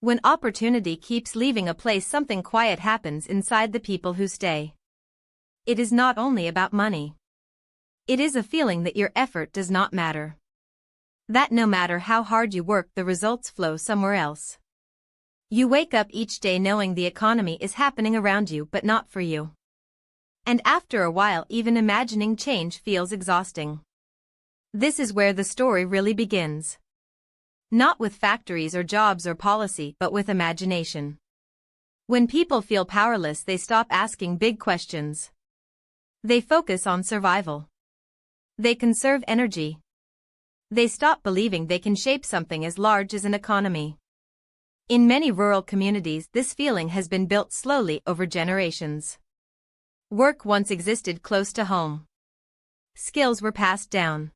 When opportunity keeps leaving a place, something quiet happens inside the people who stay. It is not only about money. It is a feeling that your effort does not matter. That no matter how hard you work, the results flow somewhere else. You wake up each day knowing the economy is happening around you but not for you. And after a while, even imagining change feels exhausting. This is where the story really begins. Not with factories or jobs or policy, but with imagination. When people feel powerless, they stop asking big questions. They focus on survival. They conserve energy. They stop believing they can shape something as large as an economy. In many rural communities, this feeling has been built slowly over generations. Work once existed close to home. Skills were passed down.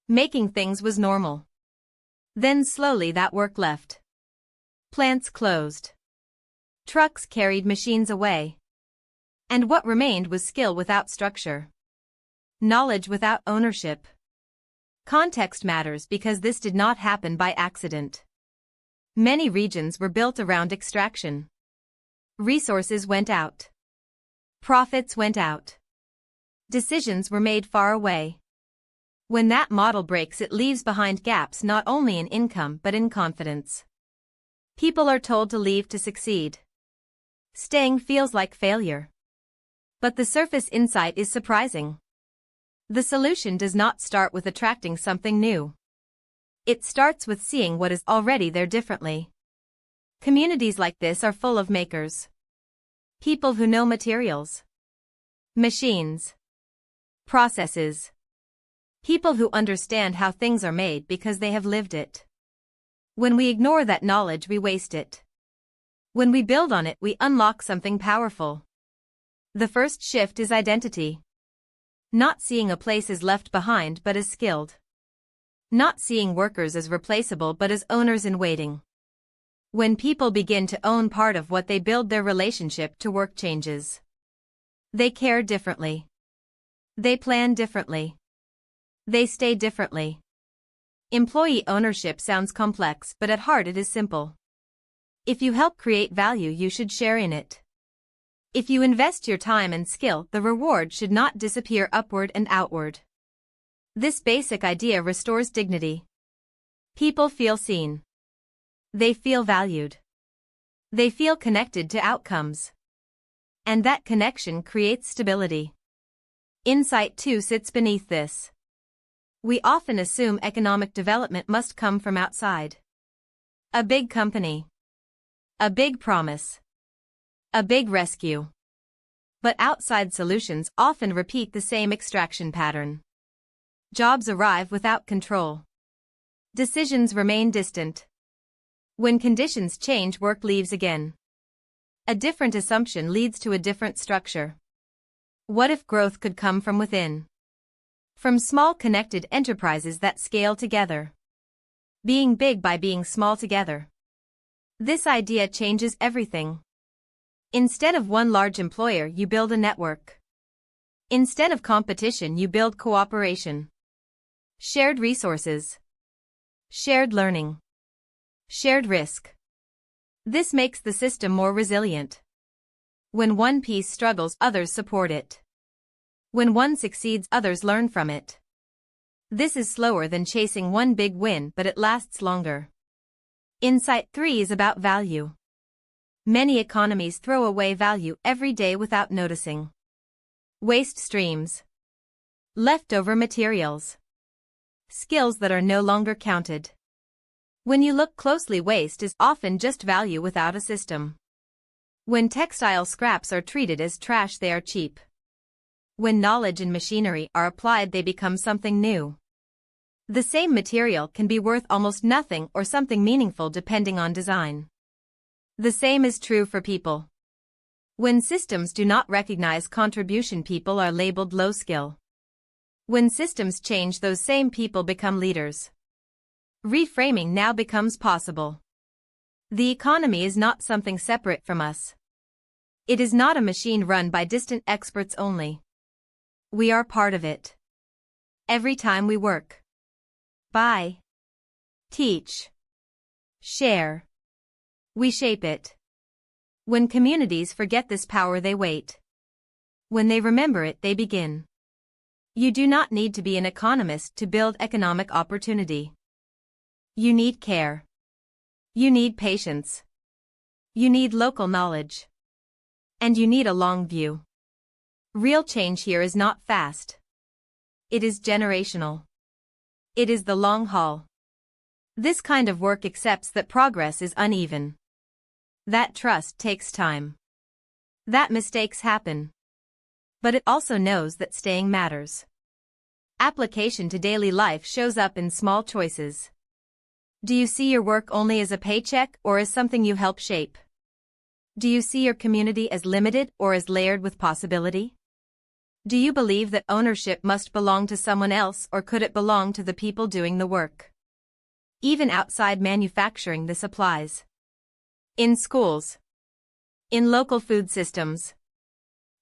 Making things was normal. Then slowly that work left. Plants closed. Trucks carried machines away. And what remained was skill without structure. Knowledge without ownership. Context matters because this did not happen by accident. Many regions were built around extraction. Resources went out. Profits went out. Decisions were made far away. When that model breaks, it leaves behind gaps not only in income but in confidence. People are told to leave to succeed. Staying feels like failure. But the surface insight is surprising. The solution does not start with attracting something new. It starts with seeing what is already there differently. Communities like this are full of makers. People who know materials, machines, processes. People who understand how things are made because they have lived it. When we ignore that knowledge, we waste it. When we build on it, we unlock something powerful. The first shift is identity. Not seeing a place as left behind but as skilled. Not seeing workers as replaceable but as owners in waiting. When people begin to own part of what they build, their relationship to work changes. They care differently. They plan differently. They stay differently. Employee ownership sounds complex, but at heart it is simple. If you help create value, you should share in it. If you invest your time and skill, the reward should not disappear upward and outward. This basic idea restores dignity. People feel seen. They feel valued. They feel connected to outcomes. And that connection creates stability. Insight 2 sits beneath this. We often assume economic development must come from outside. A big company. A big promise. A big rescue. But outside solutions often repeat the same extraction pattern. Jobs arrive without control. Decisions remain distant. When conditions change, work leaves again. A different assumption leads to a different structure. What if growth could come from within? From small connected enterprises that scale together. Being big by being small together. This idea changes everything. Instead of one large employer, you build a network. Instead of competition, you build cooperation. Shared resources. Shared learning. Shared risk. This makes the system more resilient. When one piece struggles, others support it. When one succeeds, others learn from it. This is slower than chasing one big win, but it lasts longer. Insight 3 is about value. Many economies throw away value every day without noticing. Waste streams. Leftover materials. Skills that are no longer counted. When you look closely, waste is often just value without a system. When textile scraps are treated as trash, they are cheap. When knowledge and machinery are applied, they become something new. The same material can be worth almost nothing or something meaningful depending on design. The same is true for people. When systems do not recognize contribution, people are labeled low skill. When systems change, those same people become leaders. Reframing now becomes possible. The economy is not something separate from us. It is not a machine run by distant experts only. We are part of it. Every time we work, buy, teach, share, We shape it. When communities forget this power, they wait. When they remember it, they begin. You do not need to be an economist to build economic opportunity. You need care. You need patience. You need local knowledge. And you need a long view. Real change here is not fast. It is generational. It is the long haul. This kind of work accepts that progress is uneven. That trust takes time. That mistakes happen. But it also knows that staying matters. Application to daily life shows up in small choices. Do you see your work only as a paycheck or as something you help shape? Do you see your community as limited or as layered with possibility? Do you believe that ownership must belong to someone else, or could it belong to the people doing the work? Even outside manufacturing, this applies. In schools. In local food systems.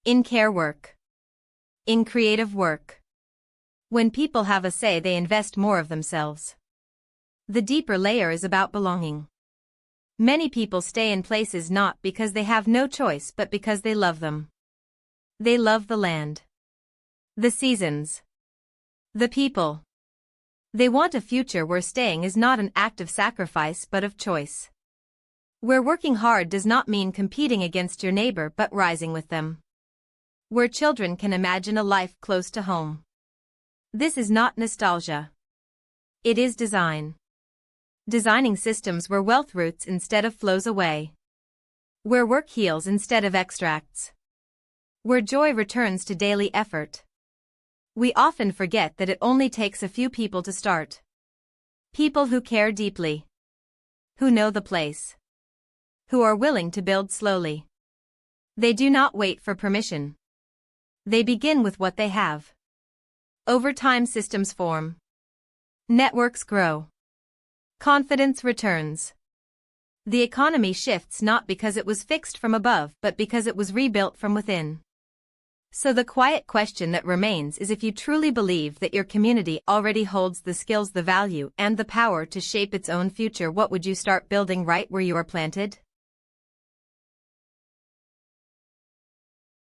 In care work. In creative work. When people have a say, they invest more of themselves. The deeper layer is about belonging. Many people stay in places not because they have no choice but because they love them. They love the land. The seasons. The people. They want a future where staying is not an act of sacrifice but of choice. Where working hard does not mean competing against your neighbor but rising with them. Where children can imagine a life close to home. This is not nostalgia. It is design. Designing systems where wealth roots instead of flows away. Where work heals instead of extracts. Where joy returns to daily effort. We often forget that it only takes a few people to start. People who care deeply. Who know the place. Who are willing to build slowly. They do not wait for permission. They begin with what they have. Over time, systems form. Networks grow. Confidence returns. The economy shifts not because it was fixed from above but because it was rebuilt from within. So the quiet question that remains is, if you truly believe that your community already holds the skills, the value, and the power to shape its own future, what would you start building right where you are planted?